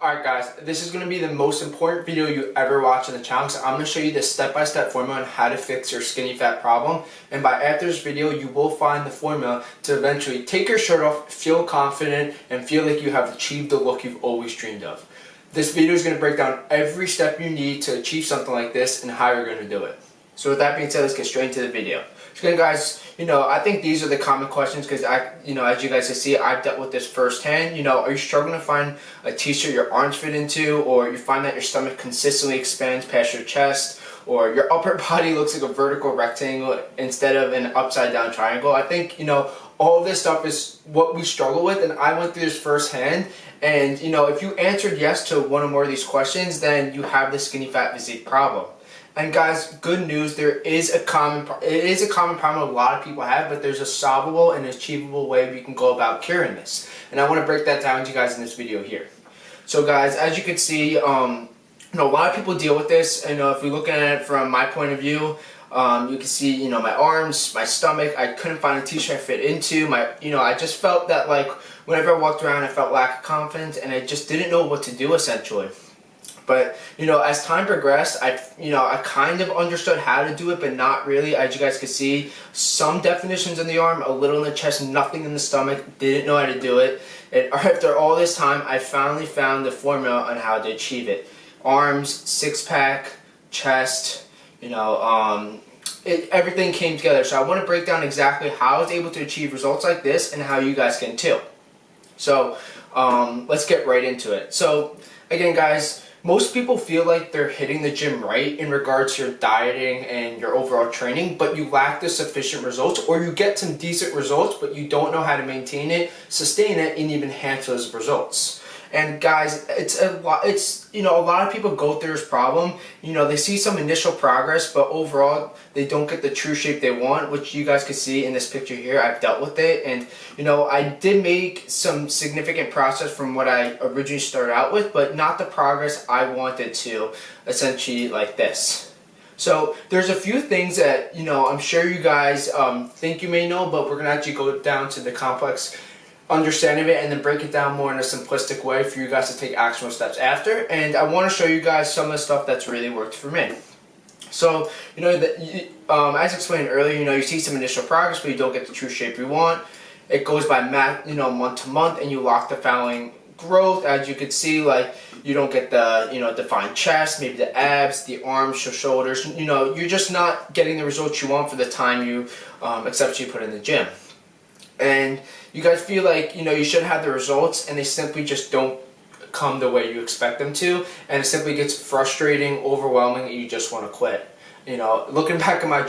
Alright guys, this is going to be the most important video you ever watch on the channel. So I'm going to show you the step-by-step formula on how to fix your skinny fat problem. And by after this video, you will find the formula to eventually take your shirt off, feel confident, and feel like you have achieved the look you've always dreamed of. This video is going to break down every step you need to achieve something like this and how you're going to do it. So with that being said, let's get straight into the video. So again guys, I think these are the common questions because as you guys can see, I've dealt with this firsthand. Are you struggling to find a t-shirt your arms fit into, or you find that your stomach consistently expands past your chest, or your upper body looks like a vertical rectangle instead of an upside down triangle? I think, all of this stuff is what we struggle with, and I went through this firsthand. And if you answered yes to one or more of these questions, then you have the skinny fat physique problem. And guys, good news, it is a common problem a lot of people have, but there's a solvable and achievable way we can go about curing this. And I want to break that down to you guys in this video here. So guys, as you can see, a lot of people deal with this, and if we look at it from my point of view, you can see, my arms, my stomach, I couldn't find a t-shirt I fit into. I just felt that whenever I walked around, I felt lack of confidence, and I just didn't know what to do essentially. But, as time progressed, I kind of understood how to do it, but not really. As you guys can see, some definitions in the arm, a little in the chest, nothing in the stomach, didn't know how to do it. And after all this time, I finally found the formula on how to achieve it. Arms, six-pack, chest, everything came together. So I want to break down exactly how I was able to achieve results like this and how you guys can too. So let's get right into it. So again guys, most people feel like they're hitting the gym right in regards to your dieting and your overall training, but you lack the sufficient results, or you get some decent results, but you don't know how to maintain it, sustain it, and even enhance those results. And guys, a lot of people go through this problem. They see some initial progress, but overall they don't get the true shape they want, which you guys can see in this picture here. I've dealt with it, and I did make some significant progress from what I originally started out with, but not the progress I wanted to, essentially like this. So there's a few things that I'm sure you guys think you may know, but we're gonna actually go down to the complex understanding of it and then break it down more in a simplistic way for you guys to take actionable steps after. And I want to show you guys some of the stuff that's really worked for me. So as explained earlier, you see some initial progress, but you don't get the true shape you want. It goes by month to month, and you lock the following growth. As you can see, you don't get the defined chest, maybe the abs, the arms, the shoulders. You're just not getting the results you want for the time you exceptionally put in the gym. And you guys feel like you should have the results, and they simply just don't come the way you expect them to, and it simply gets frustrating, overwhelming, and you just want to quit. Looking back at my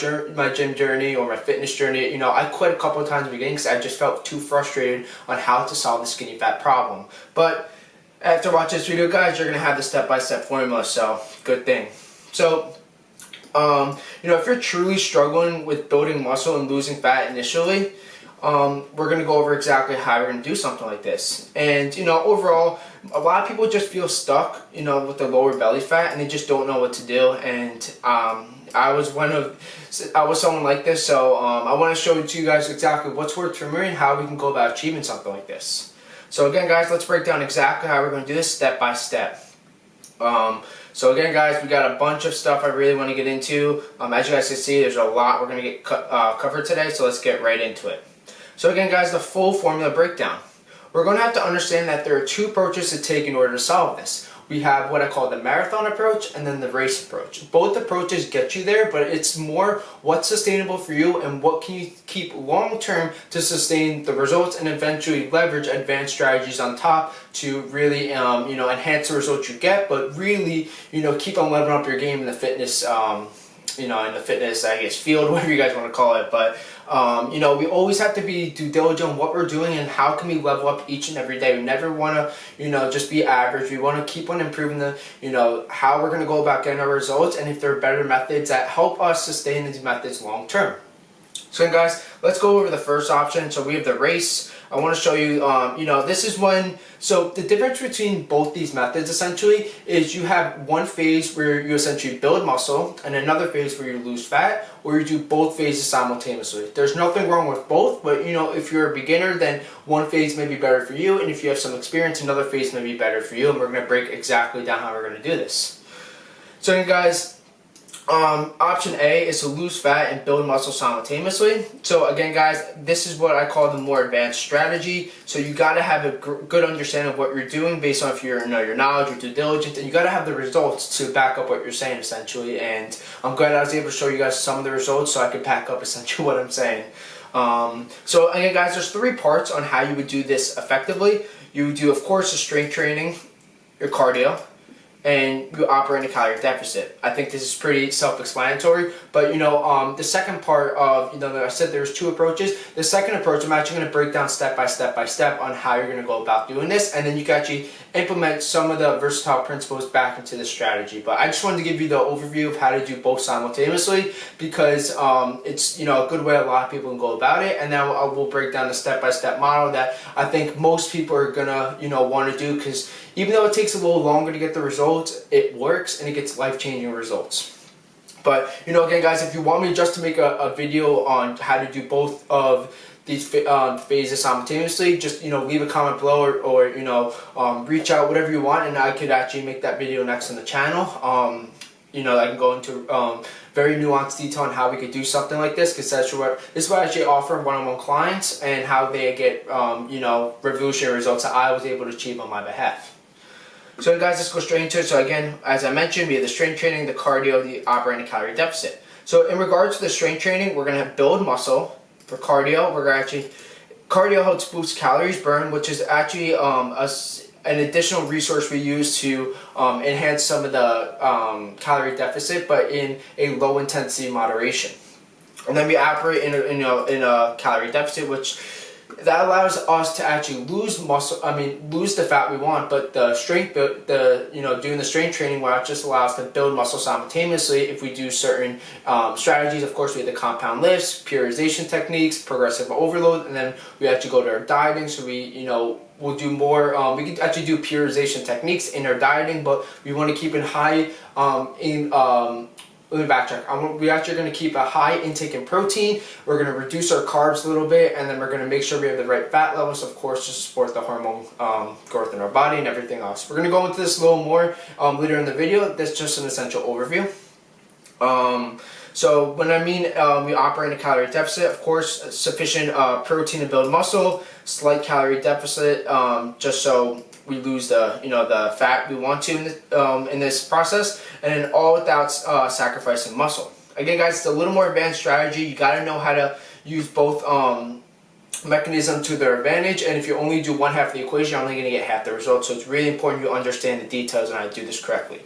gym journey or my fitness journey, I quit a couple of times in the beginning because I just felt too frustrated on how to solve the skinny fat problem. But after watching this video, guys, you're gonna have the step-by-step formula, so good thing. So if you're truly struggling with building muscle and losing fat initially, we're going to go over exactly how we're going to do something like this. And overall, a lot of people just feel stuck with the lower belly fat, and they just don't know what to do. And I was someone like this, so I want to show to you guys exactly what's worked for me and how we can go about achieving something like this. So again guys, let's break down exactly how we're going to do this step by step. So again guys, we got a bunch of stuff I really want to get into. As you guys can see, there's a lot we're going to get covered today, so let's get right into it. So again guys, the full formula breakdown. We're going to have to understand that there are two approaches to take in order to solve this. We have what I call the marathon approach and then the race approach. Both approaches get you there, but it's more what's sustainable for you and what can you keep long term to sustain the results and eventually leverage advanced strategies on top to really enhance the results you get, but really keep on leveling up your game in the fitness I guess field, whatever you guys want to call it. But we always have to be due diligent on what we're doing and how can we level up each and every day. We never want to just be average. We want to keep on improving how we're going to go about getting our results, and if there are better methods that help us sustain these methods long term. So guys, let's go over the first option. So we have the race I want to show you, this is when, so the difference between both these methods essentially is you have one phase where you essentially build muscle and another phase where you lose fat, or you do both phases simultaneously. There's nothing wrong with both, but if you're a beginner, then one phase may be better for you, and if you have some experience, another phase may be better for you, and we're going to break exactly down how we're going to do this. So guys, option A is to lose fat and build muscle simultaneously. So again guys, this is what I call the more advanced strategy. So you got to have a good understanding of what you're doing based on if your knowledge or due diligence, and you got to have the results to back up what you're saying essentially. And I'm glad I was able to show you guys some of the results so I could back up essentially what I'm saying. So again guys, there's 3 parts on how you would do this effectively. You would do, of course, the strength training, your cardio, and you operate in a calorie deficit. I think this is pretty self-explanatory, but the second part of, I said there's 2 approaches. The second approach, I'm actually going to break down step by step on how you're going to go about doing this, and then you can actually implement some of the versatile principles back into the strategy. But I just wanted to give you the overview of how to do both simultaneously, because it's a good way a lot of people can go about it, and now I will break down the step-by-step model that I think most people are gonna want to do, because even though it takes a little longer to get the results, it works and it gets life-changing results. But again guys, if you want me just to make a video on how to do both of these phases simultaneously, just leave a comment below, or reach out, whatever you want, and I could actually make that video next on the channel. I can go into very nuanced detail on how we could do something like this, because this is what I actually offer one-on-one clients, and how they get revolutionary results that I was able to achieve on my behalf. So guys, let's go straight into it. So again, as I mentioned, we have the strength training, the cardio, the operating calorie deficit. So in regards to the strength training, we're going to build muscle. For cardio, cardio helps boost calories burn, which is actually an additional resource we use to enhance some of the calorie deficit, but in a low intensity moderation. And then we operate in a calorie deficit, which that allows us to actually lose lose the fat we want, but the strength, doing the strength training will just allow us to build muscle simultaneously if we do certain strategies. Of course, we have the compound lifts, periodization techniques, progressive overload, and then we actually go to our dieting. So we'll do more, we can actually do periodization techniques in our dieting, but we want to keep it high let me backtrack. We're actually going to keep a high intake in protein. We're going to reduce our carbs a little bit, and then we're going to make sure we have the right fat levels, of course, to support the hormone growth in our body and everything else. We're going to go into this a little more later in the video. That's just an essential overview. So when I mean we operate in a calorie deficit, of course, sufficient protein to build muscle, slight calorie deficit, just so we lose the fat we want to in this process, and then all without sacrificing muscle. Again guys, it's a little more advanced strategy. You got to know how to use both mechanisms to their advantage, and if you only do one half of the equation, you're only going to get half the results. So it's really important you understand the details on how to do this correctly.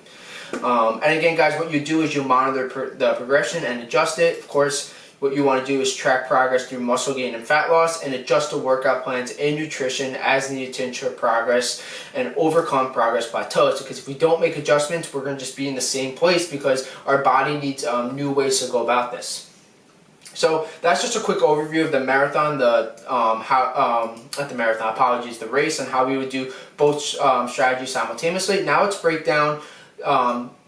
And again guys, what you do is you monitor the progression and adjust it. Of course, what you want to do is track progress through muscle gain and fat loss, and adjust the workout plans and nutrition as needed to ensure progress and overcome progress plateaus. Because if we don't make adjustments, we're going to just be in the same place, because our body needs new ways to go about this. So that's just a quick overview of the marathon, the race, and how we would do both strategies simultaneously. Now let's break down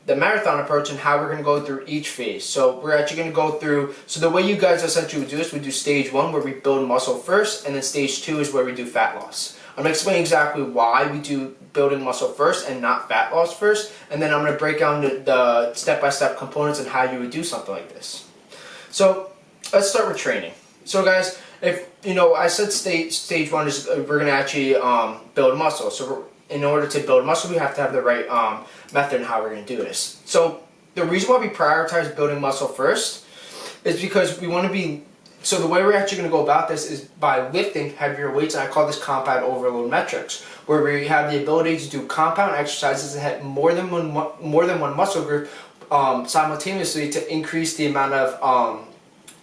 the marathon approach and how we're going to go through each phase. So we're actually going to go through, so the way you guys essentially would do this, we do stage 1 where we build muscle first, and then stage 2 is where we do fat loss. I'm going to explain exactly why we do building muscle first and not fat loss first, and then I'm going to break down the step-by-step components and how you would do something like this. So let's start with training. So guys, if I said stage 1 is we're going to actually build muscle. So in order to build muscle, we have to have the right method in how we're going to do this. So the reason why we prioritize building muscle first is because we want to be, so the way we're actually going to go about this is by lifting heavier weights, and I call this compound overload metrics, where we have the ability to do compound exercises that hit more than one muscle group simultaneously, to increase the amount of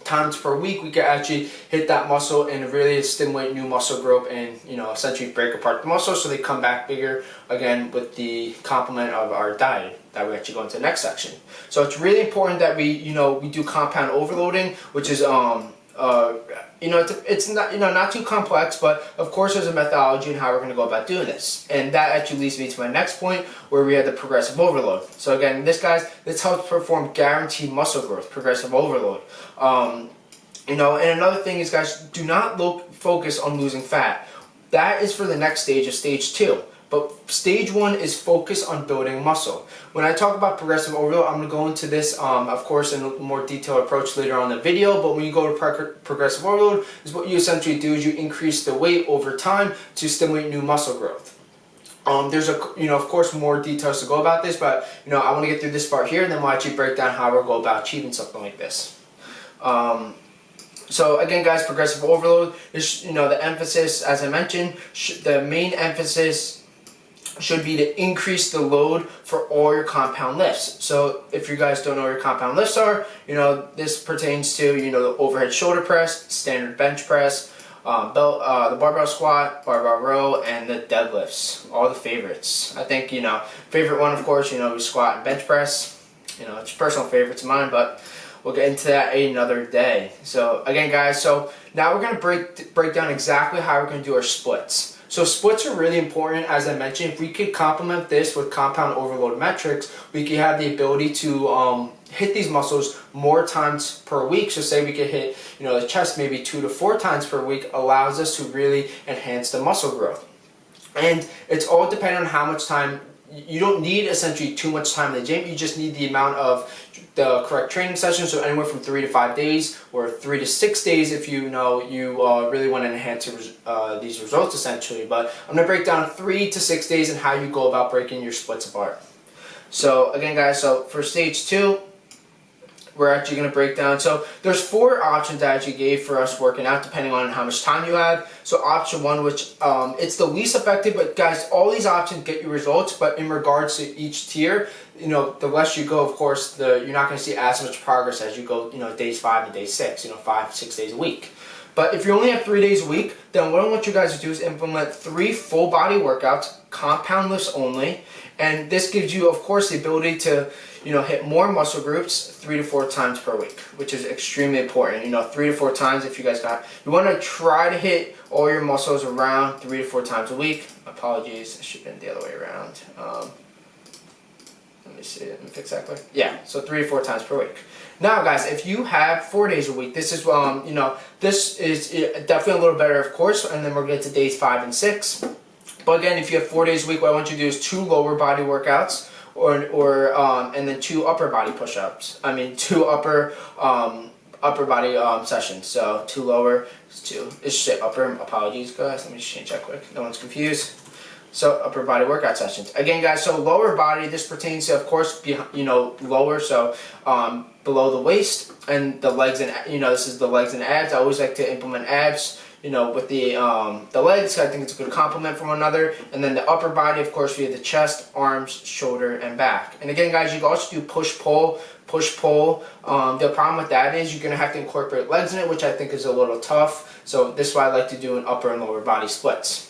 times per week we can actually hit that muscle and really stimulate new muscle growth, and essentially break apart the muscle so they come back bigger, again with the complement of our diet that we actually go into the next section. So it's really important that we we do compound overloading, which is it's not, not too complex, but of course there's a methodology in how we're going to go about doing this. And that actually leads me to my next point, where we have the progressive overload. So again, this helps perform guaranteed muscle growth, progressive overload. And another thing is, guys, do not focus on losing fat. That is for the next stage of stage 2. But stage 1 is focus on building muscle. When I talk about progressive overload, I'm going to go into this, of course, in a more detailed approach later on in the video. But when you go to progressive overload, is what you essentially do is you increase the weight over time to stimulate new muscle growth. There's of course, more details to go about this, but I want to get through this part here, and then we'll actually break down how we'll go about achieving something like this. So again, guys, progressive overload is, the emphasis, as I mentioned, the main emphasis should be to increase the load for all your compound lifts. So if you guys don't know what your compound lifts are, this pertains to, the overhead shoulder press, standard bench press, the barbell squat, barbell row, and the deadlifts. All the favorites. I think, favorite one, of course, we squat and bench press. It's personal favorites of mine, but we'll get into that another day. So again, guys, so now we're going to break down exactly how we're going to do our splits. So splits are really important, as I mentioned. If we could complement this with compound overload metrics, we could have the ability to hit these muscles more times per week. So say we could hit, the chest maybe 2 to 4 times per week, allows us to really enhance the muscle growth. And it's all dependent on how much time. You don't need essentially too much time in the gym. You just need the amount of the correct training sessions. So anywhere from 3 to 5 days, or 3 to 6 days if you really want to enhance these results essentially. But I'm going to break down 3 to 6 days and how you go about breaking your splits apart. So again, guys, so for stage 2, we're actually going to break down. So there's 4 options I actually gave for us working out, depending on how much time you have. So option 1, which it's the least effective, but guys, all these options get you results. But in regards to each tier, the less you go, of course, you're not going to see as much progress as you go, days 5 and day 6, 5-6 days a week. But if you only have 3 days a week, then what I want you guys to do is implement 3 full body workouts, compound lifts only, and this gives you, of course, the ability to hit more muscle groups 3 to 4 times per week, which is extremely important. 3 to 4 times if you guys you want to try to hit all your muscles around 3 to 4 times a week. Apologies, it should have been the other way around. Let me see, let me fix that quick. Yeah, so 3 to 4 times per week. Now, guys, if you have 4 days a week, this is this is definitely a little better, of course, and then we'll get to days 5 and 6. But again, if you have 4 days a week, what I want you to do is 2 lower body workouts, and then 2 upper body push-ups. 2 upper body sessions. So 2 lower, 2. It's just upper. Apologies, guys. Let me just change that quick. No one's confused. So upper body workout sessions. Again, guys. So lower body. This pertains to, of course, lower. So below the waist and the legs, and this is the legs and abs. I always like to implement abs. With the legs, I think it's a good complement for one another. And then the upper body, of course, we have the chest, arms, shoulder, and back. And again, guys, you can also do push-pull, push-pull. The problem with that is you're going to have to incorporate legs in it, which I think is a little tough. So this is why I like to do an upper and lower body splits.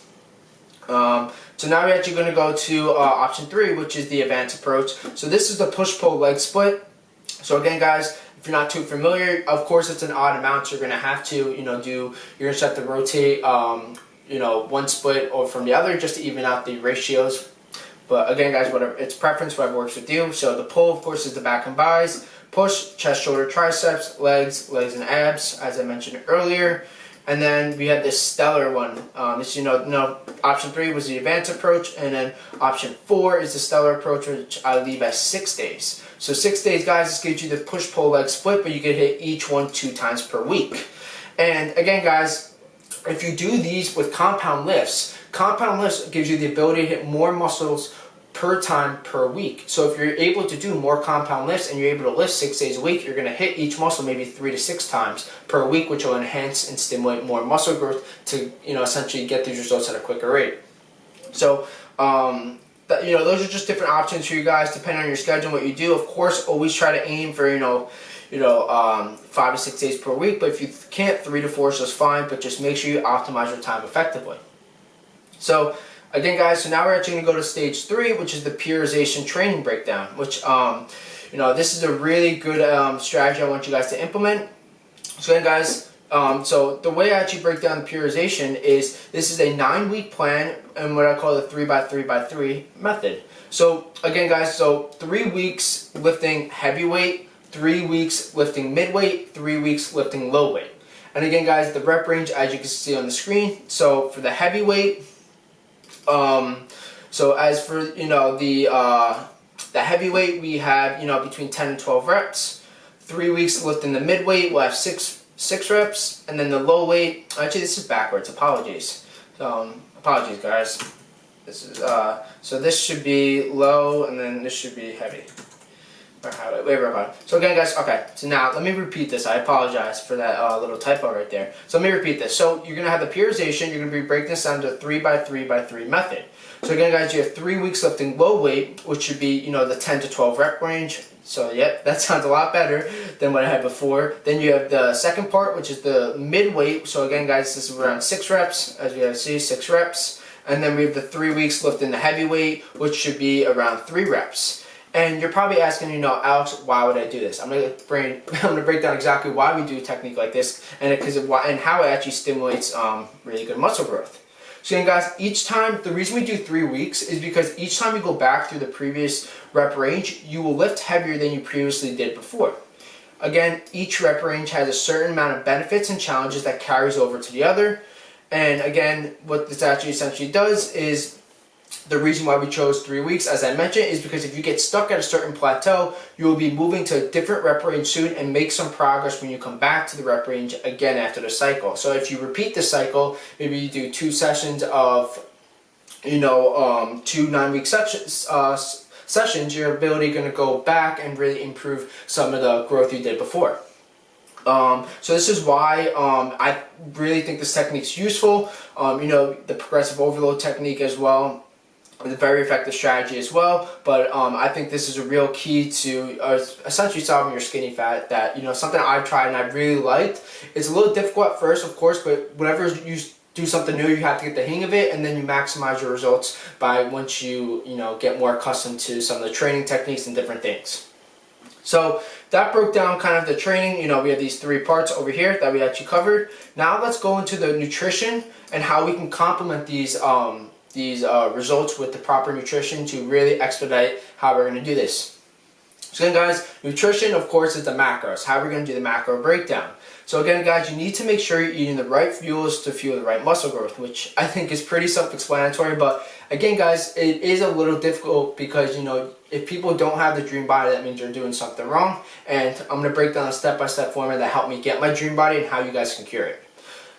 So now we're actually going to go to option 3, which is the advanced approach. So this is the push-pull leg split. So again, guys, if you're not too familiar, of course it's an odd amount, so you're going to have to, you're going to have to rotate, one split or from the other just to even out the ratios. But again, guys, whatever, it's preference, whatever works with you. So the pull, of course, is the back and buys. Push, chest, shoulder, triceps, legs and abs, as I mentioned earlier. And then we have this stellar one. Option 3 was the advanced approach, and then option 4 is the stellar approach, which I leave as 6 days. So 6 days, guys, this gives you the push-pull leg split, but you can hit each one 2 times per week. And again, guys, if you do these with compound lifts gives you the ability to hit more muscles per time per week. So if you're able to do more compound lifts and you're able to lift 6 days a week, you're going to hit each muscle maybe 3 to 6 times per week, which will enhance and stimulate more muscle growth to essentially get these results at a quicker rate. So those are just different options for you guys depending on your schedule and what you do. Of course, always try to aim for 5 to 6 days per week, but if you can't, 3 to 4 is just fine, but just make sure you optimize your time effectively. So again, guys, so now we're actually going to go to stage 3, which is the periodization training breakdown, which this is a really good strategy I want you guys to implement. So again, guys, So the way I actually break down the periodization is this is a 9-week plan and what I call the 3x3x3 method. So again guys, so 3 weeks lifting heavy weight, 3 weeks lifting mid-weight, 3 weeks lifting low weight. And again guys, the rep range as you can see on the screen, so for the heavy weight, so as for the heavyweight, we have between 10 and 12 reps. 3 weeks lifting the midweight, we'll have six reps, and then the low weight. Actually, this is backwards. Apologies. Apologies, guys. This is so this should be low, and then this should be heavy. So again, guys. Okay. So now let me repeat this. I apologize for that little typo right there. So let me repeat this. So you're gonna have the periodization. You're gonna be breaking this down to 3x3x3 method. So again guys, you have 3 weeks lifting low weight, which should be, the 10 to 12 rep range. So yep, that sounds a lot better than what I had before. Then you have the second part, which is the mid weight. So again guys, this is around 6 reps, as you see, 6 reps. And then we have the 3 weeks lifting the heavy weight, which should be around 3 reps. And you're probably asking, Alex, why would I do this? I'm gonna break down exactly why we do a technique like this, and how it actually stimulates really good muscle growth. So again guys, each time, the reason we do 3 weeks is because each time you go back through the previous rep range, you will lift heavier than you previously did before. Again, each rep range has a certain amount of benefits and challenges that carries over to the other. And again, what this actually essentially does is, the reason why we chose 3 weeks, as I mentioned, is because if you get stuck at a certain plateau, you will be moving to a different rep range soon and make some progress when you come back to the rep range again after the cycle. So if you repeat the cycle, maybe you do 2 sessions of, 2 9-week sessions, your ability going to go back and really improve some of the growth you did before. So this is why I really think this technique is useful. The progressive overload technique as well. It's a very effective strategy as well, but I think this is a real key to essentially solving your skinny fat. That something I've tried and I've really liked. It's a little difficult at first, of course, but whenever you do something new, you have to get the hang of it, and then you maximize your results by once you get more accustomed to some of the training techniques and different things. So that broke down kind of the training. We have these 3 parts over here that we actually covered. Now let's go into the nutrition and how we can complement these results with the proper nutrition to really expedite how we're going to do this. So again guys, nutrition of course is the macros. How we're going to do the macro breakdown. So again guys, you need to make sure you're eating the right fuels to fuel the right muscle growth, which I think is pretty self-explanatory, but again guys, it is a little difficult because if people don't have the dream body, that means you're doing something wrong. And I'm going to break down a step-by-step formula that helped me get my dream body and how you guys can cure it.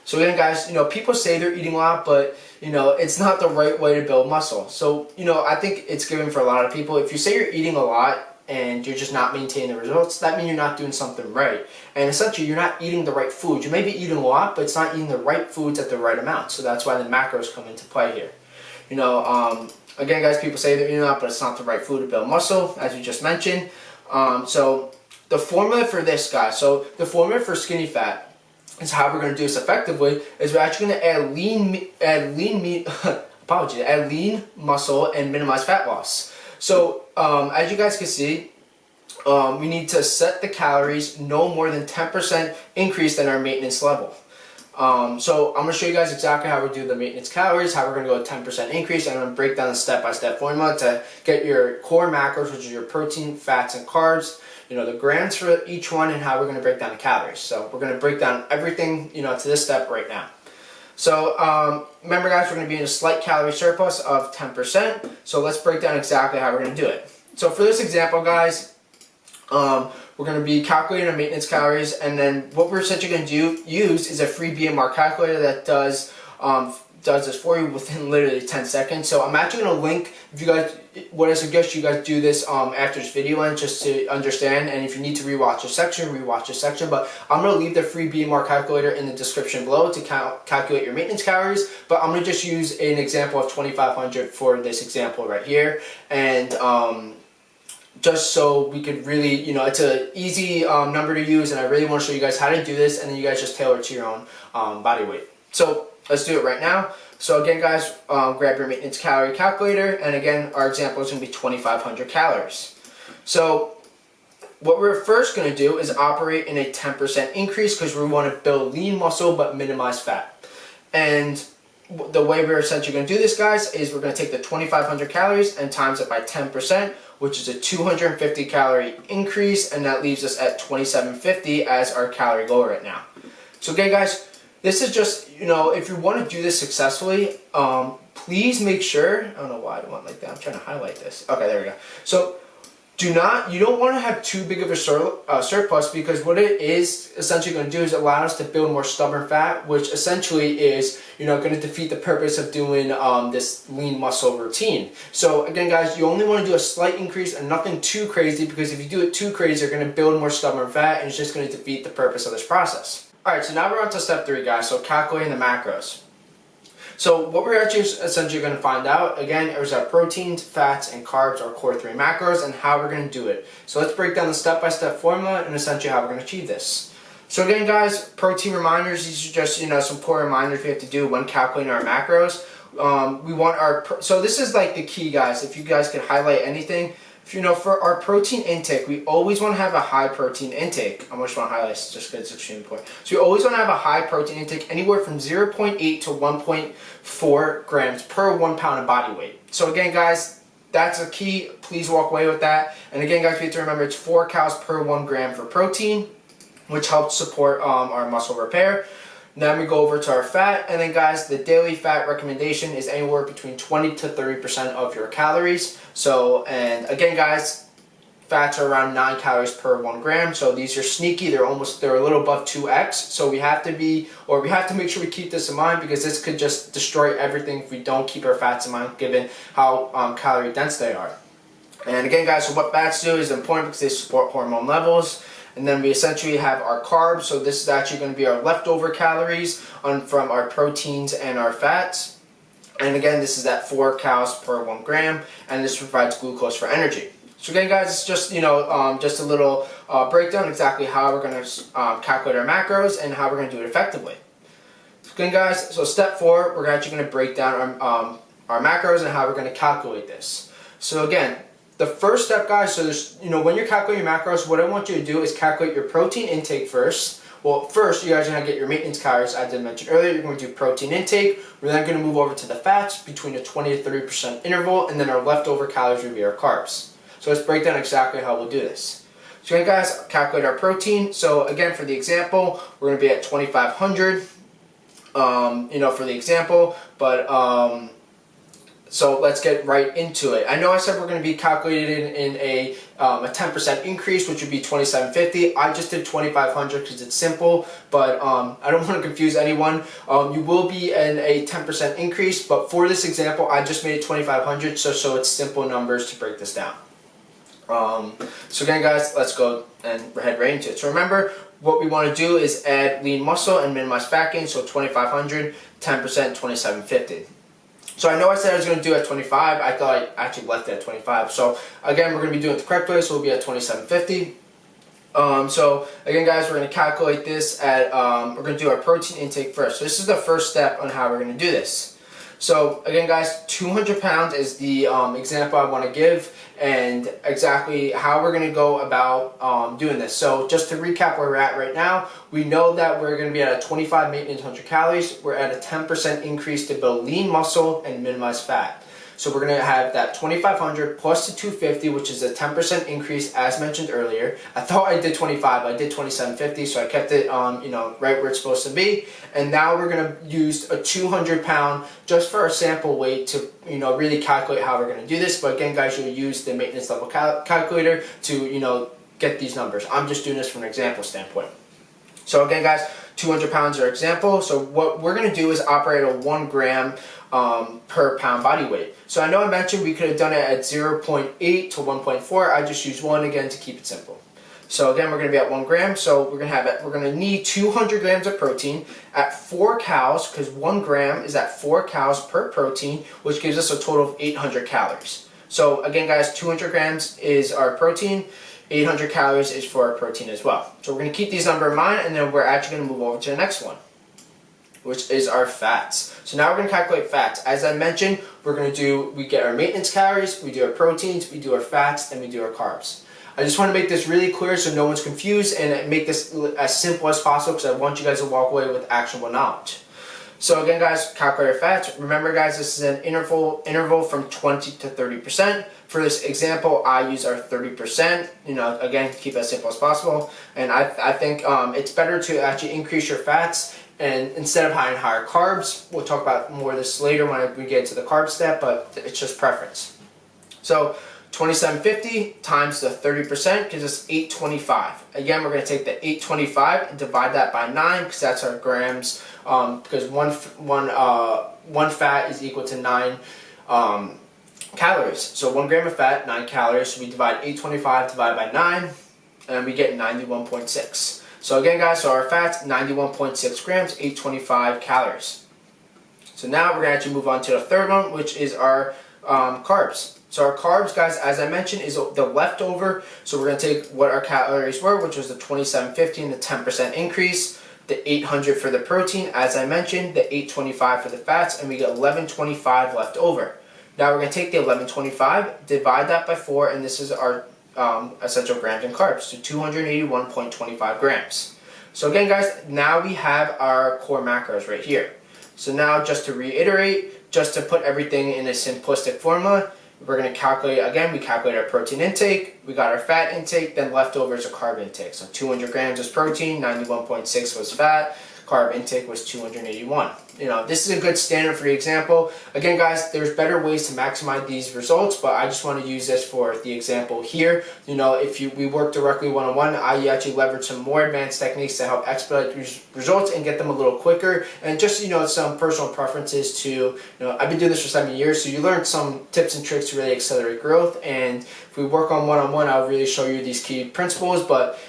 So again guys, people say they're eating a lot, but it's not the right way to build muscle. So I think it's given for a lot of people. If you say you're eating a lot and you're just not maintaining the results, that means you're not doing something right. And essentially you're not eating the right food. You may be eating a lot, but it's not eating the right foods at the right amount. So that's why the macros come into play here. Again guys, people say they're eating a lot, but it's not the right food to build muscle, as we just mentioned. So the formula for this, guys, so the formula for skinny fat is how we're going to do this effectively, is we're actually going to add lean muscle and minimize fat loss. So as you guys can see, we need to set the calories no more than 10% increase than our maintenance level. So I'm going to show you guys exactly how we do the maintenance calories, how we're going to go 10% increase, and I'm going to break down the step-by-step formula to get your core macros, which is your protein, fats, and carbs, the grams for each one, and how we're going to break down the calories. So we're going to break down everything, to this step right now. So remember guys, we're going to be in a slight calorie surplus of 10%. So let's break down exactly how we're going to do it. So for this example guys, we're going to be calculating our maintenance calories, and then what we're essentially going to use is a free BMR calculator that does this for you within literally 10 seconds. So I'm actually going to link, what I suggest you guys do this after this video ends, just to understand, and if you need to rewatch this section, but I'm going to leave the free BMR calculator in the description below to calculate your maintenance calories, but I'm going to just use an example of 2,500 for this example right here, and just so we could really, it's an easy number to use, and I really want to show you guys how to do this, and then you guys just tailor it to your own body weight. So let's do it right now. So again guys, grab your maintenance calorie calculator, and again our example is going to be 2,500 calories. So what we're first going to do is operate in a 10% increase because we want to build lean muscle but minimize fat. And the way we're essentially going to do this, guys, is we're going to take the 2,500 calories and times it by 10%, which is a 250 calorie increase, and that leaves us at 2,750 as our calorie goal right now. So again, guys, this is just, if you want to do this successfully, please make sure, I don't know why I don't want it like that, I'm trying to highlight this. Okay, there we go. So you don't want to have too big of a surplus, because what it is essentially going to do is allow us to build more stubborn fat, which essentially is going to defeat the purpose of doing this lean muscle routine. So again, guys, you only want to do a slight increase and nothing too crazy, because if you do it too crazy, you're going to build more stubborn fat and it's just going to defeat the purpose of this process. Alright, so now we're on to step 3, guys, so calculating the macros. So what we're actually essentially going to find out, again, is our proteins, fats, and carbs, our core 3 macros, and how we're going to do it. So let's break down the step-by-step formula and essentially how we're going to achieve this. So again, guys, protein reminders, these are just, some core reminders we have to do when calculating our macros. So this is like the key, guys, if you guys could highlight anything. For our protein intake, we always want to have a high protein intake. I just want to highlight this just because it's extremely important. So you always want to have a high protein intake, anywhere from 0.8 to 1.4 grams per 1 pound of body weight. So again, guys, that's a key. Please walk away with that. And again, guys, we have to remember it's 4 calories per 1 gram for protein, which helps support our muscle repair. Then we go over to our fat, and then, guys, the daily fat recommendation is anywhere between 20 to 30% of your calories. So, and again, guys, fats are around 9 calories per 1 gram. So these are sneaky. They're a little above 2x. So we have to make sure we keep this in mind, because this could just destroy everything if we don't keep our fats in mind, given how calorie dense they are. And again, guys, so what fats do is important because they support hormone levels. And then we essentially have our carbs. So this is actually going to be our leftover calories from our proteins and our fats. And again, this is at 4 calories per 1 gram, and this provides glucose for energy. So again, guys, it's just just a little breakdown exactly how we're going to calculate our macros and how we're going to do it effectively. So again, guys, so step 4, we're actually going to break down our macros and how we're going to calculate this. So again, the first step, guys, so there's, when you're calculating your macros, what I want you to do is calculate your protein intake first. Well, first, you guys are going to get your maintenance calories. I did mention earlier, you're going to do protein intake. We're then going to move over to the fats between a 20 to 30% interval, and then our leftover calories will be our carbs. So let's break down exactly how we'll do this. So again, guys, calculate our protein. So again, for the example, we're going to be at 2,500, for the example, but so let's get right into it. I know I said we're going to be calculating in a 10% increase, which would be 2,750. I just did 2,500 because it's simple, but I don't want to confuse anyone. You will be in a 10% increase, but for this example, I just made it 2,500, so it's simple numbers to break this down. So again, guys, let's go and head right into it. So remember, what we want to do is add lean muscle and minimize fat gain. So 2,500, 10%, 2,750. So I know I said I was going to do it at 25. I thought I actually left it at 25. So again, we're going to be doing it the correct way. So we'll be at 2,750. So again, guys, we're going to calculate this at, we're going to do our protein intake first. So this is the first step on how we're going to do this. So again, guys, 200 pounds is the example I want to give, and exactly how we're going to go about doing this. So just to recap where we're at right now, we know that we're going to be at a 25 maintenance 100 calories. We're at a 10% increase to build lean muscle and minimize fat. So we're going to have that 2,500 plus the 250, which is a 10% increase, as mentioned earlier. I thought I did 25, I did 2,750, so I kept it right where it's supposed to be. And now we're going to use a 200 pound just for our sample weight to really calculate how we're going to do this. But again, guys, you'll use the maintenance level calculator to get these numbers. I'm just doing this from an example standpoint. So again, guys, 200 pounds are example. So what we're going to do is operate at 1 gram per pound body weight. So I know I mentioned we could have done it at 0.8 to 1.4. I just used 1 again to keep it simple. So again, we're going to be at 1 gram. So we're going to need 200 grams of protein at 4 calories, because 1 gram is at 4 calories per protein, which gives us a total of 800 calories. So again, guys, 200 grams is our protein. 800 calories is for our protein as well. So we're going to keep these numbers in mind, and then we're actually going to move over to the next one, which is our fats. So now we're going to calculate fats. As I mentioned, we get our maintenance calories, we do our proteins, we do our fats, and we do our carbs. I just want to make this really clear so no one's confused and make this as simple as possible because I want you guys to walk away with actionable knowledge. So again, guys, calculate your fats. Remember, guys, this is an interval from 20 to 30%. For this example, I use our 30%. Again, keep it as simple as possible. And I think it's better to actually increase your fats and instead of having higher carbs. We'll talk about more of this later when we get to the carb step, but it's just preference. So 2750 times the 30% gives us 825. Again, we're going to take the 825 and divide that by 9 because that's our grams. Because one fat is equal to 9 calories. So 1 gram of fat, 9 calories. So we divide 825 divided by 9, and we get 91.6. So again, guys, so our fat's 91.6 grams, 825 calories. So now we're going to actually move on to the third one, which is our carbs. So our carbs, guys, as I mentioned, is the leftover. So we're going to take what our calories were, which was the 2750 and the 10% increase, the 800 for the protein, as I mentioned, the 825 for the fats, and we get 1125 left over. Now we're going to take the 1125, divide that by 4, and this is our essential grams in carbs, so 281.25 grams. So again, guys, now we have our core macros right here. So now just to reiterate, just to put everything in a simplistic formula, we're going to calculate, again, we calculate our protein intake, we got our fat intake, then leftovers are carb intake. So 200 grams was protein, 91.6 was fat, carb intake was 281. This is a good standard for the example. Again, guys, there's better ways to maximize these results, but I just want to use this for the example here. If we work directly one-on-one, I actually leverage some more advanced techniques to help expedite these results and get them a little quicker. And just, some personal preferences to, I've been doing this for 7 years, so you learn some tips and tricks to really accelerate growth. And if we work on one-on-one, I'll really show you these key principles, but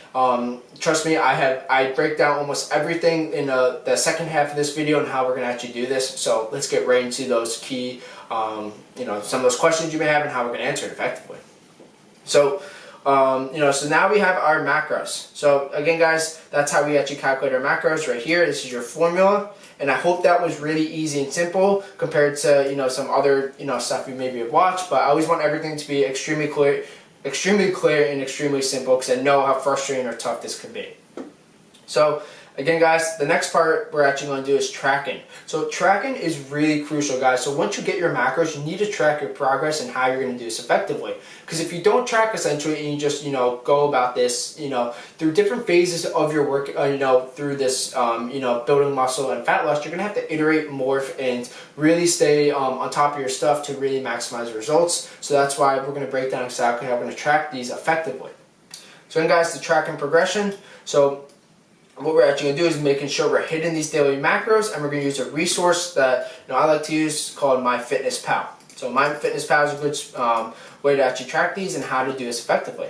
trust me, I break down almost everything in the second half of this video and how we're going to actually do this. So let's get right into those key, some of those questions you may have and how we're going to answer it effectively. So, so now we have our macros. So again, guys, that's how we actually calculate our macros right here. This is your formula. And I hope that was really easy and simple compared to, some other, stuff you maybe have watched. But I always want everything to be extremely clear and extremely simple because I know how frustrating or tough this can be. So again, guys, the next part we're actually going to do is tracking. So tracking is really crucial, guys. So once you get your macros, you need to track your progress and how you're going to do this effectively. Because if you don't track essentially and you just, go about this, through different phases of your work, through this, building muscle and fat loss, you're going to have to iterate, morph, and really stay on top of your stuff to really maximize the results. So that's why we're going to break down exactly how we're going to track these effectively. So then, guys, the tracking progression. So what we're actually going to do is making sure we're hitting these daily macros, and we're going to use a resource that I like to use called MyFitnessPal. So MyFitnessPal is a good way to actually track these and how to do this effectively.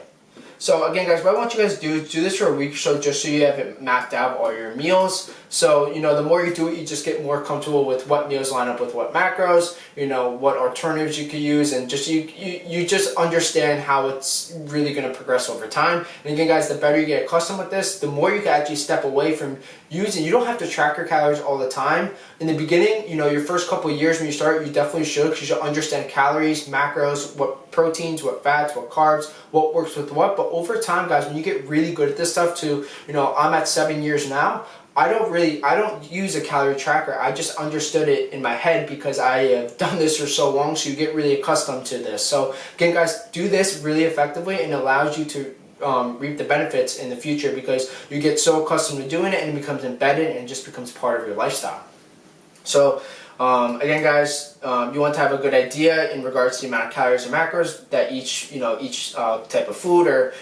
So again, guys, what I want you guys to do is do this for a week or so just so you have it mapped out all your meals. So, the more you do it, you just get more comfortable with what meals line up with what macros, what alternatives you could use, and just you just understand how it's really going to progress over time. And again, guys, the better you get accustomed with this, the more you can actually step away from using. You don't have to track your calories all the time. In the beginning, your first couple of years when you start, you definitely should, because you'll understand calories, macros, what proteins, what fats, what carbs, what works with what. But over time, guys, when you get really good at this stuff too, I'm at 7 years now, I don't use a calorie tracker. I just understood it in my head because I have done this for so long, so you get really accustomed to this. So again, guys, do this really effectively and it allows you to reap the benefits in the future because you get so accustomed to doing it and it becomes embedded and just becomes part of your lifestyle. So again, guys, you want to have a good idea in regards to the amount of calories and macros that each type of food or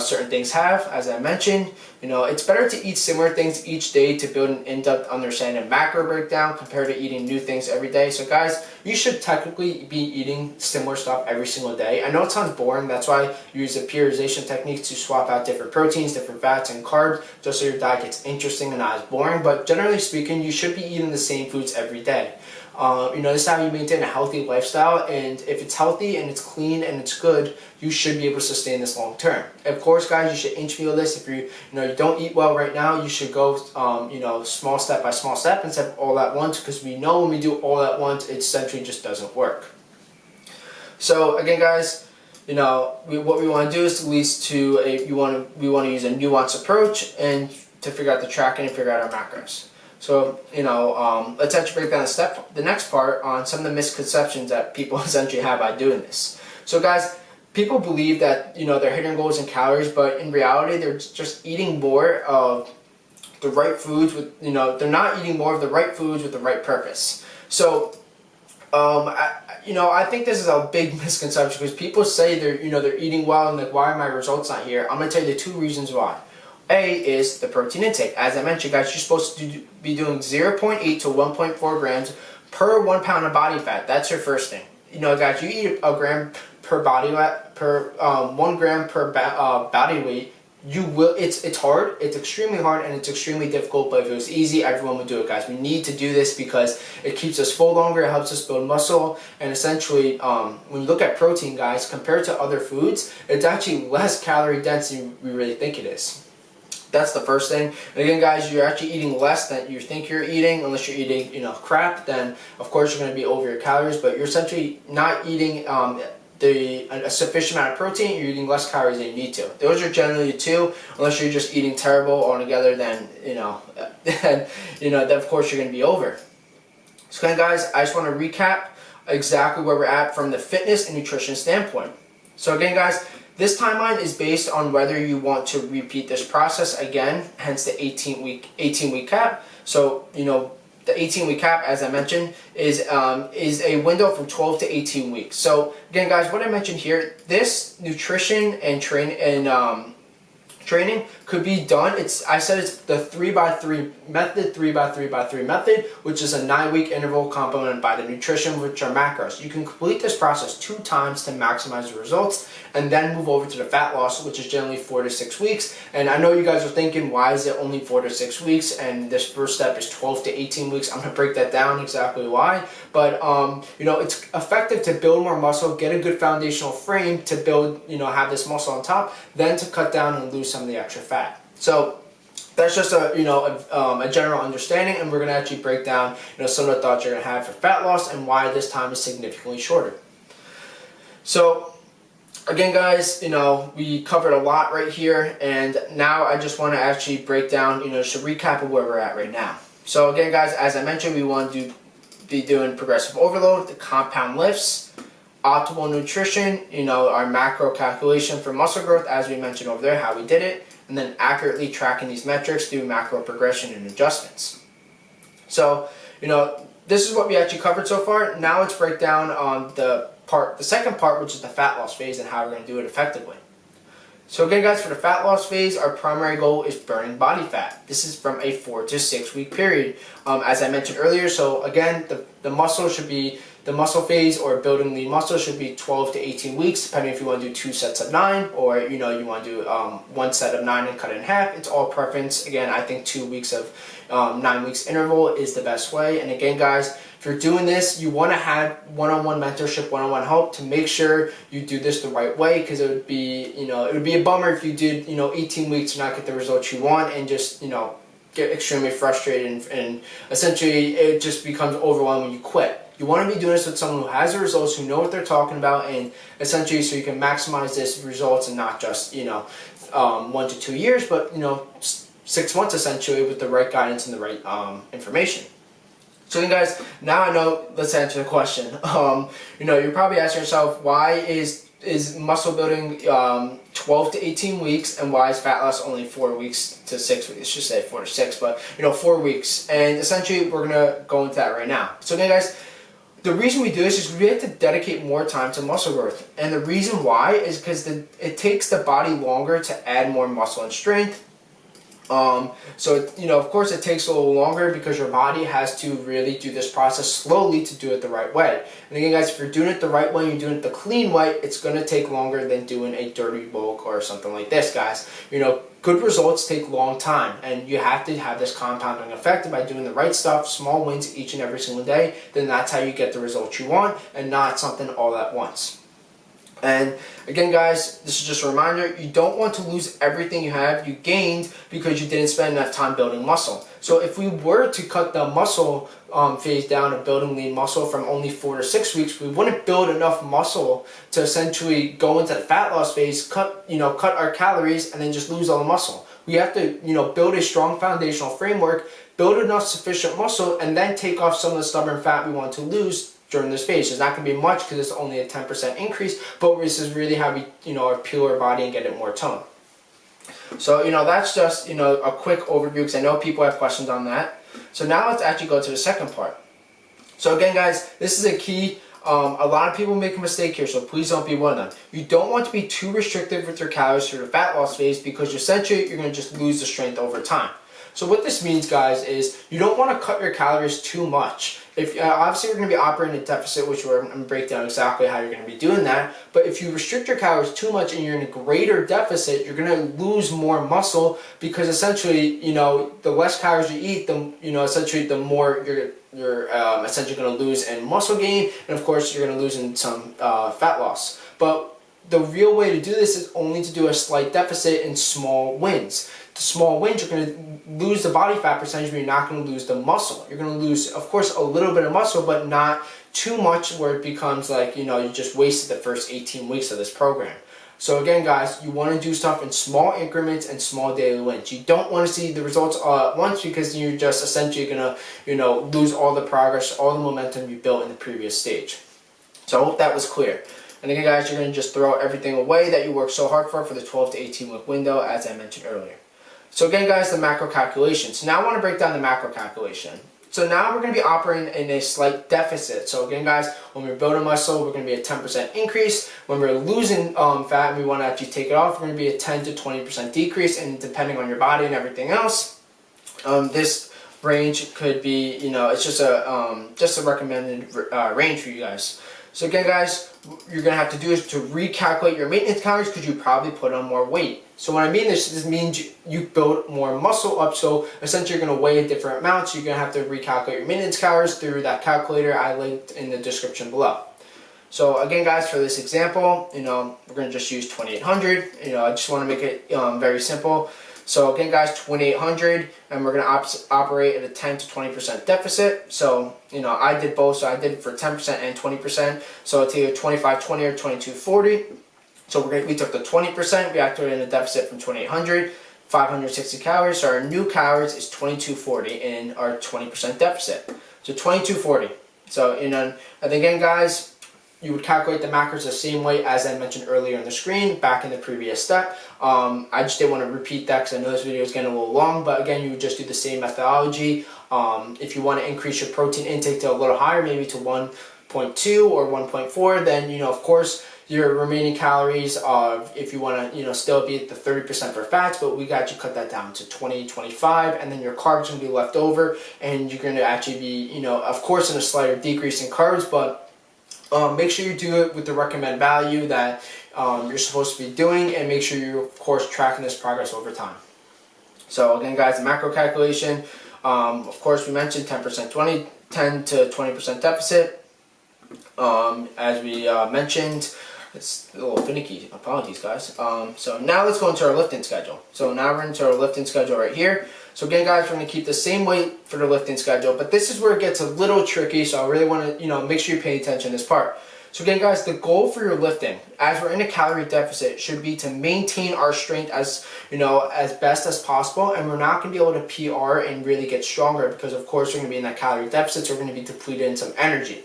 certain things have. As I mentioned, it's better to eat similar things each day to build an in-depth understanding of macro breakdown compared to eating new things every day. So guys, you should technically be eating similar stuff every single day. I know it sounds boring. That's why you use the periodization technique to swap out different proteins, different fats, and carbs, just so your diet gets interesting and not as boring. But generally speaking, you should be eating the same foods every day. This is how you maintain a healthy lifestyle, and if it's healthy and it's clean and it's good, you should be able to sustain this long term. Of course, guys, you should inch meal this. If you don't eat well right now, you should go small step by small step instead of all at once, because we know when we do all at once, it essentially just doesn't work. So again, guys, what we want to do is to lead to we want to use a nuanced approach and to figure out the tracking and figure out our macros. So, let's actually break down the next part on some of the misconceptions that people essentially have by doing this. So guys, people believe that, they're hitting goals in calories, but in reality, they're just eating more of the right foods with, they're not eating more of the right foods with the right purpose. So, I think this is a big misconception because people say they're eating well and like, why are my results not here? I'm going to tell you the two reasons why. A is the protein intake. As I mentioned, guys, you're supposed to be doing 0.8 to 1.4 grams per 1 pound of body fat. That's your first thing. Guys, you eat a gram per body weight, 1 gram per body weight. You will. It's hard. It's extremely hard and it's extremely difficult. But if it was easy, everyone would do it, guys. We need to do this because it keeps us full longer. It helps us build muscle. And essentially, when you look at protein, guys, compared to other foods, it's actually less calorie dense than we really think it is. That's the first thing. And again, guys, you're actually eating less than you think you're eating. Unless you're eating, crap, then of course you're going to be over your calories. But you're essentially not eating a sufficient amount of protein. You're eating less calories than you need to. Those are generally the two. Unless you're just eating terrible altogether, then then of course you're going to be over. So again, guys, I just want to recap exactly where we're at from the fitness and nutrition standpoint. So again, guys, this timeline is based on whether you want to repeat this process again, hence the 18-week cap. So, the 18-week cap, as I mentioned, is a window from 12 to 18 weeks. So, again, guys, what I mentioned here, this nutrition and training could be done. I said it's the 3x3 method, 3x3x3 method, which is a 9-week interval complemented by the nutrition, which are macros. You can complete this process 2 times to maximize the results and then move over to the fat loss, which is generally 4 to 6 weeks. And I know you guys are thinking, why is it only 4 to 6 weeks? And this first step is 12 to 18 weeks. I'm going to break that down exactly why. But, it's effective to build more muscle, get a good foundational frame to build, have this muscle on top, then to cut down and lose some of the extra fat. So that's just a general understanding, and we're going to actually break down some of the thoughts you're going to have for fat loss and why this time is significantly shorter. So again, guys, we covered a lot right here, and now I just want to actually break down, just a recap of where we're at right now. So again, guys, as I mentioned, we want to be doing progressive overload, the compound lifts, optimal nutrition, our macro calculation for muscle growth, as we mentioned over there, how we did it, and then accurately tracking these metrics through macro progression and adjustments. So, this is what we actually covered so far. Now let's break down on the second part, which is the fat loss phase and how we're going to do it effectively. So again, guys, for the fat loss phase, our primary goal is burning body fat. This is from a 4 to 6 week period, as I mentioned earlier. So again, the muscle phase or building the muscle should be 12 to 18 weeks, depending if you want to do 2 sets of 9 or you want to do 1 set of 9 and cut it in half. It's all preference. Again, I think 2 weeks of 9 weeks interval is the best way. And again, guys, if you're doing this, you want to have one-on-one mentorship, one-on-one help to make sure you do this the right way, because it would be a bummer if you did 18 weeks and not get the results you want and just get extremely frustrated and essentially it just becomes overwhelming when you quit. You want to be doing this with someone who has the results, who know what they're talking about, and essentially so you can maximize this results and not just 1 to 2 years, but 6 months essentially with the right guidance and the right information. So then, guys, now I know, let's answer the question. You're probably asking yourself, why is muscle building 12 to 18 weeks, and why is fat loss only 4 weeks to 6 weeks? I should say 4 to 6, but 4 weeks. And essentially, we're gonna go into that right now. So then, guys, the reason we do this is we have to dedicate more time to muscle growth, and the reason why is because it takes the body longer to add more muscle and strength. So of course it takes a little longer because your body has to really do this process slowly to do it the right way. And again, guys, if you're doing it the right way, you're doing it the clean way, it's going to take longer than doing a dirty bulk or something like this, guys. Good results take long time, and you have to have this compounding effect by doing the right stuff, small wins each and every single day. Then that's how you get the results you want, and not something all at once. And again, guys, this is just a reminder, you don't want to lose everything you gained because you didn't spend enough time building muscle. So if we were to cut the muscle phase down of building lean muscle from only 4 to 6 weeks, we wouldn't build enough muscle to essentially go into the fat loss phase, cut our calories, and then just lose all the muscle. We have to, build a strong foundational framework, build enough sufficient muscle, and then take off some of the stubborn fat we want to lose during this phase. It's not going to be much because it's only a 10% increase, but this is really how we, peel our body and get it more toned. So, that's just, a quick overview because I know people have questions on that. So now let's actually go to the second part. So again, guys, this is a key. A lot of people make a mistake here, so please don't be one of them. You don't want to be too restrictive with your calories through the fat loss phase because essentially you're going to just lose the strength over time. So what this means, guys, is you don't want to cut your calories too much. If obviously we're going to be operating a deficit, which we're going to break down exactly how you're going to be doing that. But if you restrict your calories too much and you're in a greater deficit, you're going to lose more muscle because essentially, the less calories you eat, essentially the more you're essentially going to lose in muscle gain, and of course you're going to lose in some fat loss. But the real way to do this is only to do a slight deficit in small wins. The small wins, you're going to lose the body fat percentage, but you're not going to lose the muscle. You're going to lose, of course, a little bit of muscle, but not too much where it becomes like, you just wasted the first 18 weeks of this program. So again, guys, you want to do stuff in small increments and small daily wins. You don't want to see the results all at once because you're just essentially going to, lose all the progress, all the momentum you built in the previous stage. So I hope that was clear. And again, guys, you're going to just throw everything away that you worked so hard for the 12 to 18 week window, as I mentioned earlier. So again, guys, the macro calculation. So now I want to break down the macro calculation. So now we're going to be operating in a slight deficit. So again, guys, when we're building muscle, we're going to be a 10% increase. When we're losing fat and we want to actually take it off, we're going to be a 10 to 20% decrease. And depending on your body and everything else, this range could be, it's just a recommended range for you guys. So again, guys, you're going to have to do is to recalculate your maintenance calories because you probably put on more weight. So when I mean this means you build more muscle up. So essentially you're going to weigh a different amount. So you're going to have to recalculate your maintenance calories through that calculator I linked in the description below. So again, guys, for this example, we're going to just use 2800. I just want to make it very simple. So again, guys, 2800, and we're going to operate at a 10 to 20% deficit. So, I did both. So I did it for 10% and 20%. So it's either 2520 or 2240. So we took the 20%, we activated in a deficit from 2800, 560 calories. So our new calories is 2240 in our 20% deficit. So 2240. So, and again, guys, you would calculate the macros the same way as I mentioned earlier on the screen back in the previous step. I just didn't want to repeat that because I know this video is getting a little long, but again, you would just do the same methodology. If you want to increase your protein intake to a little higher, maybe to 1.2 or 1.4, then, of course, your remaining calories, if you want to, still be at the 30% for fats, but we got you cut that down to 20, 25, and then your carbs are going to be left over, and you're going to actually be, of course, in a slighter decrease in carbs, but make sure you do it with the recommended value that you're supposed to be doing, and make sure you're, of course, tracking this progress over time. So again, guys, the macro calculation, of course, we mentioned 10 to 20% deficit. As we mentioned, it's a little finicky, apologies, guys. So now let's go into our lifting schedule. So now we're into our lifting schedule right here. So again, guys, we're going to keep the same weight for the lifting schedule, but this is where it gets a little tricky, so I really want to, make sure you pay attention to this part. So again, guys, the goal for your lifting, as we're in a calorie deficit, should be to maintain our strength as, as best as possible, and we're not going to be able to PR and really get stronger because, of course, we're going to be in that calorie deficit, so we're going to be depleted in some energy.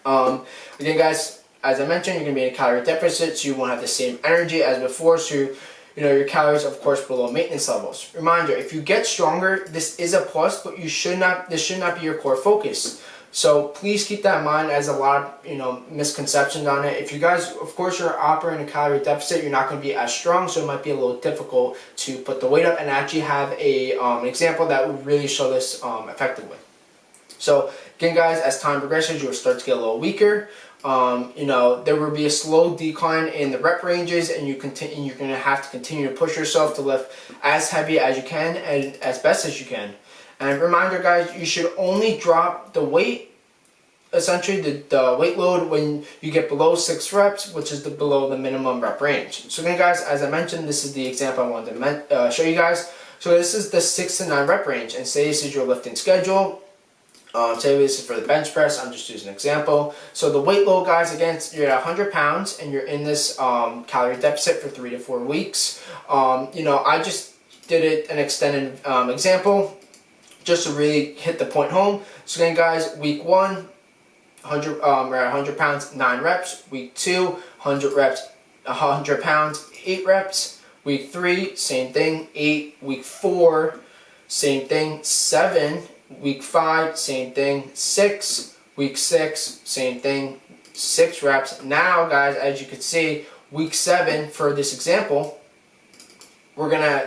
Again, guys, as I mentioned, you're going to be in a calorie deficit, so you won't have the same energy as before, so your calories, of course, below maintenance levels. Reminder, if you get stronger, this is a plus, but this should not be your core focus. So please keep that in mind, as a lot of, misconceptions on it. If you guys, of course, you're operating a calorie deficit, you're not going to be as strong, so it might be a little difficult to put the weight up, and actually have an example that would really show this effectively. So again, guys, as time progresses, you'll start to get a little weaker. There will be a slow decline in the rep ranges, and you're going to have to continue to push yourself to lift as heavy as you can and as best as you can. And reminder, guys, you should only drop the weight, essentially the weight load, when you get below 6 reps, which is below the minimum rep range. So again, guys, as I mentioned, this is the example I wanted to show you guys. So this is the 6 to 9 rep range, and say this is your lifting schedule. Say this is for the bench press. I'm just using an example. So the weight load, guys, again, you're at 100 pounds and you're in this calorie deficit for 3 to 4 weeks. I just did an extended example just to really hit the point home. So again, guys, week 1, 100, we're at 100 pounds, 9 reps. Week 2, 100 reps, 100 pounds, 8 reps. Week 3, same thing, 8. Week 4, same thing, 7. Week 5, same thing, 6. Week 6, same thing, 6 reps. Now, guys, as you can see, week 7 for this example,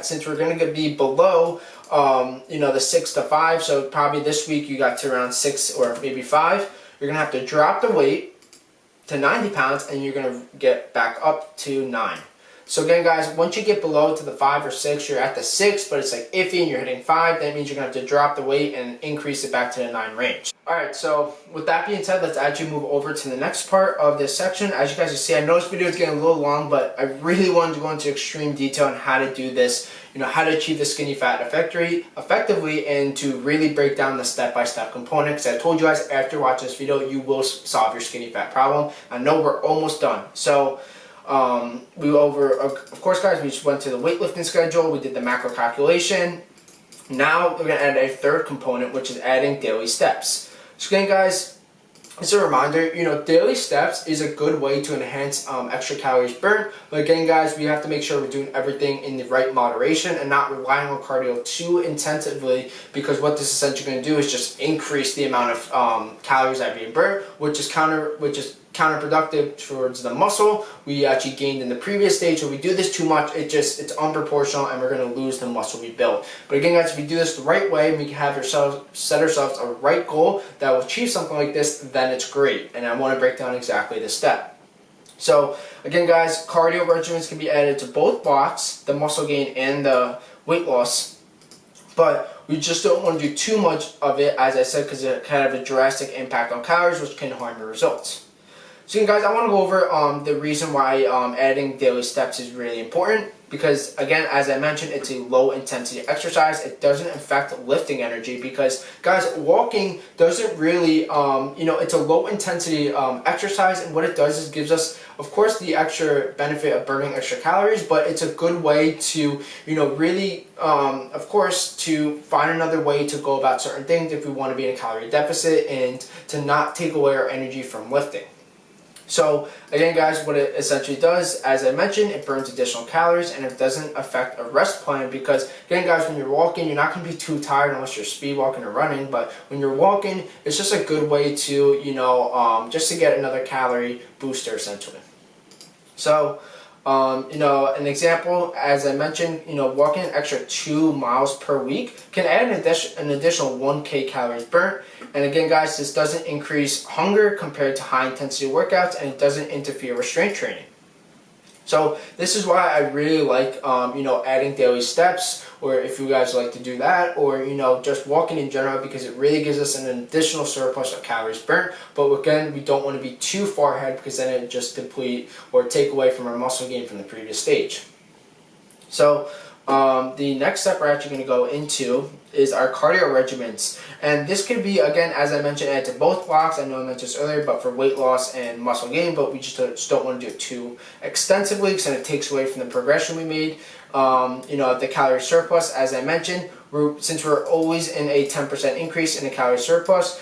since we're gonna be below, the 6 to 5. So probably this week you got to around 6 or maybe 5. You're gonna have to drop the weight to 90 pounds, and you're gonna get back up to 9. So again, guys, once you get below to the 5 or 6, you're at the 6, but it's like iffy and you're hitting 5, that means you're going to have to drop the weight and increase it back to the 9 range. Alright, so with that being said, let's actually move over to the next part of this section. As you guys can see, I know this video is getting a little long, but I really wanted to go into extreme detail on how to do this, how to achieve the skinny fat effectively, and to really break down the step-by-step component. Because I told you guys, after watching this video, you will solve your skinny fat problem. I know we're almost done. So of course, guys, we just went to the weightlifting schedule, we did the macro calculation. Now we're going to add a third component, which is adding daily steps. So again, guys, as a reminder, daily steps is a good way to enhance extra calories burnt. But again, guys, we have to make sure we're doing everything in the right moderation and not relying on cardio too intensively, because what this is essentially going to do is just increase the amount of calories that are being burnt, which is counterproductive towards the muscle we actually gained in the previous stage. If we do this too much, it's unproportional, and we're going to lose the muscle we built. But again, guys, if we do this the right way, we can set ourselves a right goal that will achieve something like this, then it's great. And I want to break down exactly the step. So again, guys, cardio regimens can be added to both blocks, the muscle gain and the weight loss, but we just don't want to do too much of it, as I said, because it can have a drastic impact on calories, which can harm your results. So guys, I want to go over the reason why adding daily steps is really important, because again, as I mentioned, it's a low intensity exercise. It doesn't affect lifting energy, because guys, walking doesn't really, it's a low intensity exercise, and what it does is gives us, of course, the extra benefit of burning extra calories, but it's a good way to, really, of course, to find another way to go about certain things if we want to be in a calorie deficit and to not take away our energy from lifting. So again, guys, what it essentially does, as I mentioned, it burns additional calories, and it doesn't affect a rest plan, because again, guys, when you're walking, you're not going to be too tired unless you're speed walking or running. But when you're walking, it's just a good way to, just to get another calorie booster essentially. So, an example, as I mentioned, walking an extra 2 miles per week can add an additional 1K calories burnt. And again, guys, this doesn't increase hunger compared to high intensity workouts, and it doesn't interfere with strength training. So this is why I really like, adding daily steps, or if you guys like to do that, or, just walking in general, because it really gives us an additional surplus of calories burnt. But again, we don't want to be too far ahead, because then it just deplete or take away from our muscle gain from the previous stage. So the next step we're actually going to go into is our cardio regimens. And this could be, again, as I mentioned, add to both blocks. I know I mentioned this earlier, but for weight loss and muscle gain, but we just don't want to do it too extensively, because then it takes away from the progression we made. The calorie surplus, as I mentioned, since we're always in a 10% increase in the calorie surplus,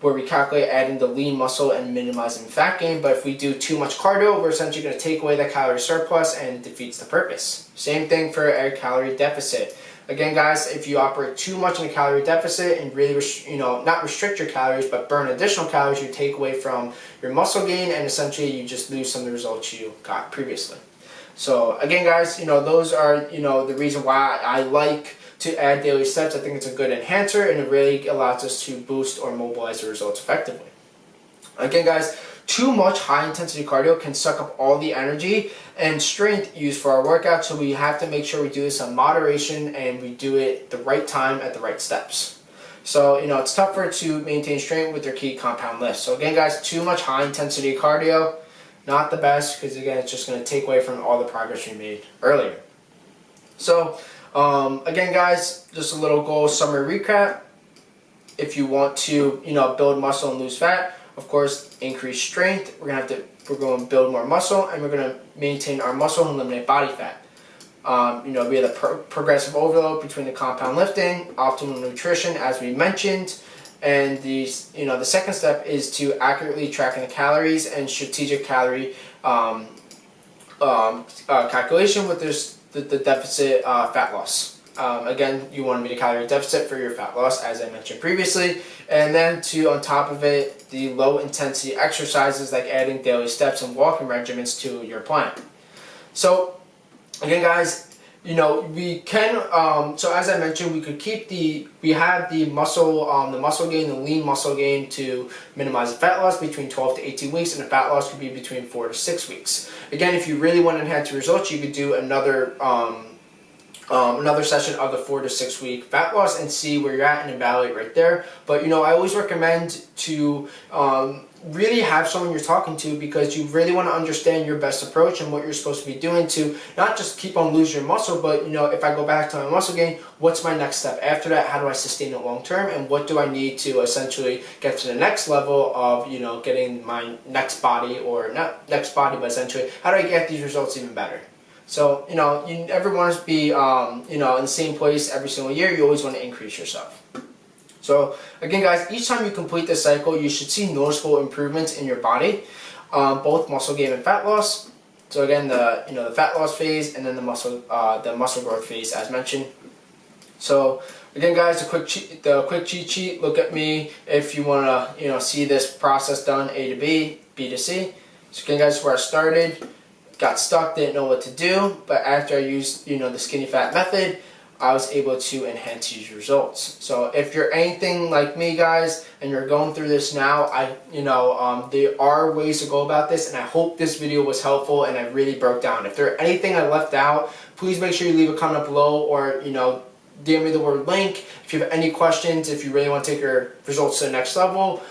where we calculate adding the lean muscle and minimizing fat gain. But if we do too much cardio, we're essentially going to take away the calorie surplus, and it defeats the purpose. Same thing for a calorie deficit. Again, guys, if you operate too much in a calorie deficit and really, not restrict your calories, but burn additional calories, you take away from your muscle gain, and essentially you just lose some of the results you got previously. So again, guys, those are, the reason why I like to add daily steps. I think it's a good enhancer, and it really allows us to boost or mobilize the results effectively. Again, guys, too much high intensity cardio can suck up all the energy and strength used for our workout, so we have to make sure we do this in moderation, and we do it the right time at the right steps. So, it's tougher to maintain strength with your key compound lifts. So again, guys, too much high intensity cardio, not the best, because again, it's just going to take away from all the progress we made earlier. So Again, guys, just a little goal summary recap. If you want to, build muscle and lose fat, of course, increase strength. We're going to build more muscle, and we're going to maintain our muscle and eliminate body fat. We have the progressive overload between the compound lifting, optimal nutrition, as we mentioned, and the second step is to accurately tracking the calories and strategic calorie calculation with the deficit fat loss. Again, you want to meet a calorie deficit for your fat loss, as I mentioned previously, and then on top of it, the low intensity exercises like adding daily steps and walking regimens to your plan. So again, guys, we can, so as I mentioned, we have the muscle gain, the lean muscle gain to minimize the fat loss between 12 to 18 weeks, and the fat loss could be between 4 to 6 weeks. Again, if you really want to enhance your results, you could do another session of the 4 to 6 week fat loss and see where you're at and evaluate right there. But I always recommend to really have someone you're talking to, because you really want to understand your best approach and what you're supposed to be doing to not just keep on losing your muscle, but if I go back to my muscle gain, what's my next step after that? How do I sustain it long term, and what do I need to essentially get to the next level of getting my next body, or not next body, but essentially how do I get these results even better? So you never want to be in the same place every single year. You always want to increase yourself. So again, guys, each time you complete this cycle, you should see noticeable improvements in your body, both muscle gain and fat loss. So again, the fat loss phase, and then the muscle growth phase, as mentioned. So again, guys, the quick cheat sheet. Look at me if you want to see this process done, A to B, B to C. So again, guys, where I started, got stuck, didn't know what to do, but after I used the skinny fat method, I was able to enhance these results. So if you're anything like me, guys, and you're going through this now, there are ways to go about this, and I hope this video was helpful and I really broke down. If there's anything I left out, please make sure you leave a comment below, or DM me the word link if you have any questions, if you really want to take your results to the next level,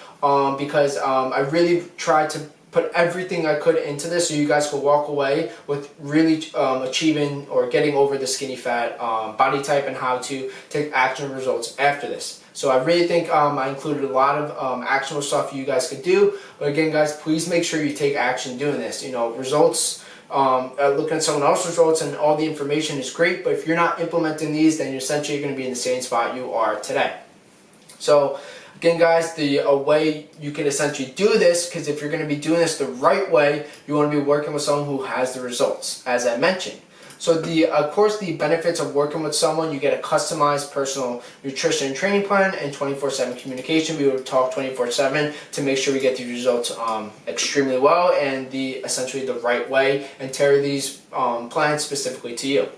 because I really tried to put everything I could into this so you guys could walk away with really achieving or getting over the skinny fat body type, and how to take action results after this. So I really think I included a lot of actionable stuff you guys could do. But again, guys, please make sure you take action doing this. Results, looking at someone else's results and all the information is great, but if you're not implementing these, then you're essentially going to be in the same spot you are today. So again, guys, the way you can essentially do this, because if you're going to be doing this the right way, you want to be working with someone who has the results, as I mentioned. So of course, the benefits of working with someone, you get a customized personal nutrition and training plan, and 24/7 communication. We would talk 24/7 to make sure we get these results extremely well, and essentially the right way, and tailor these plans specifically to you.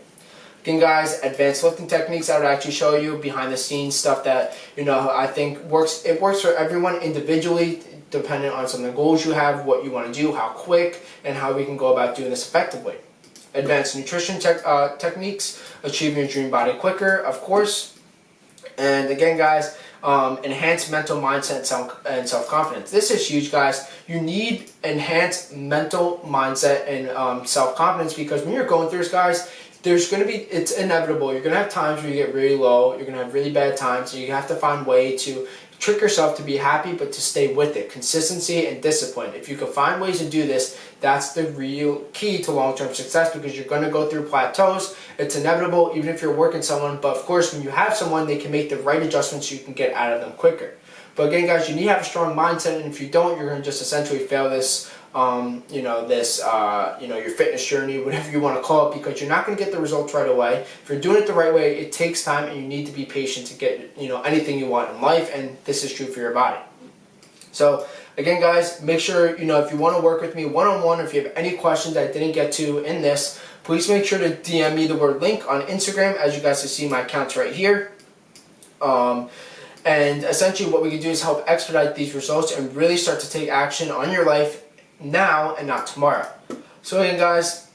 Again, guys, advanced lifting techniques, I would actually show you behind the scenes stuff that I think works. It works for everyone individually, depending on some of the goals you have, what you want to do, how quick, and how we can go about doing this effectively. Advanced nutrition techniques, achieving your dream body quicker, of course. And again, guys, enhanced mental mindset and self-confidence. This is huge, guys. You need enhanced mental mindset and self-confidence, because when you're going through this, guys, it's inevitable. You're going to have times where you get really low. You're going to have really bad times. So you have to find a way to trick yourself to be happy, but to stay with it. Consistency and discipline. If you can find ways to do this, that's the real key to long-term success, because you're going to go through plateaus. It's inevitable, even if you're working someone. But of course, when you have someone, they can make the right adjustments so you can get out of them quicker. But again, guys, you need to have a strong mindset, and if you don't, you're going to just essentially fail this your fitness journey, whatever you want to call it, because you're not going to get the results right away. If you're doing it the right way, it takes time, and you need to be patient to get anything you want in life, and this is true for your body. So again, guys, make sure if you want to work with me one-on-one, if you have any questions I didn't get to in this, please make sure to DM me the word link on Instagram. As you guys can see, my account's right here. And essentially what we can do is help expedite these results and really start to take action on your life now and not tomorrow. So again, guys,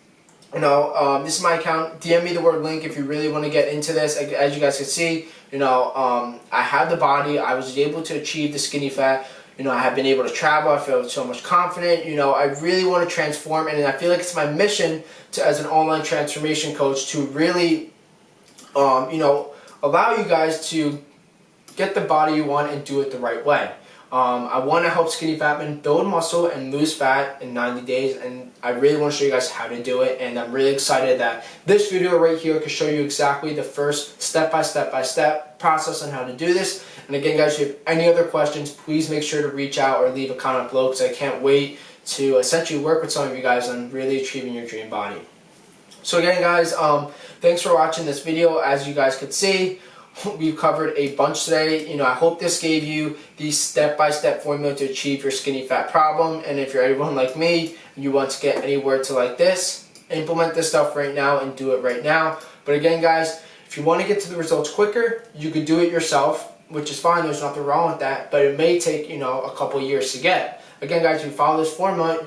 this is my account. DM me the word link if you really want to get into this. As you guys can see, I have the body. I was able to achieve the skinny fat. I have been able to travel. I feel so much confident. I really want to transform, and I feel like it's my mission as an online transformation coach to really allow you guys to get the body you want and do it the right way. I want to help skinny fat men build muscle and lose fat in 90 days, and I really want to show you guys how to do it, and I'm really excited that this video right here can show you exactly the first step-by-step process on how to do this. And again guys, if you have any other questions, please make sure to reach out or leave a comment below, because I can't wait to essentially work with some of you guys on really achieving your dream body. So again guys, thanks for watching this video. As you guys could see, we've covered a bunch today. I hope this gave you the step-by-step formula to achieve your skinny fat problem. And if you're anyone like me and you want to get anywhere to like this, implement this stuff right now and do it right now. But again guys, if you want to get to the results quicker, you could do it yourself, which is fine. There's nothing wrong with that, but it may take a couple years to get. Again guys, if you follow this formula,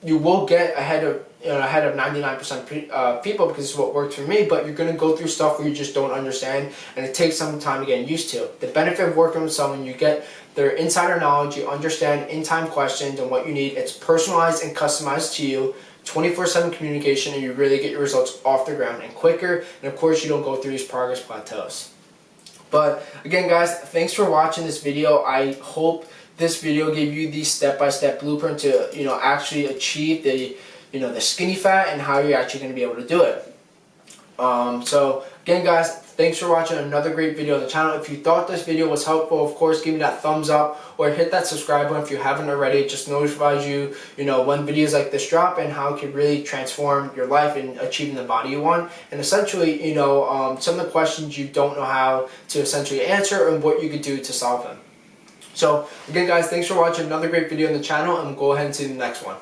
you will get ahead of 99% people, because it's what worked for me. But you're going to go through stuff where you just don't understand, and it takes some time to get used to. The benefit of working with someone, you get their insider knowledge, you understand in-time questions and what you need. It's personalized and customized to you, 24/7 communication, and you really get your results off the ground and quicker. And of course, you don't go through these progress plateaus. But again guys, thanks for watching this video. I hope this video gave you the step-by-step blueprint to actually achieve the the skinny fat and how you're actually going to be able to do it. So again guys, thanks for watching another great video on the channel. If you thought this video was helpful, of course give me that thumbs up or hit that subscribe button if you haven't already. It just notifies you when videos like this drop and how it can really transform your life in achieving the body you want, and essentially some of the questions you don't know how to essentially answer and what you could do to solve them. So again guys, thanks for watching another great video on the channel, and we'll go ahead and see the next one.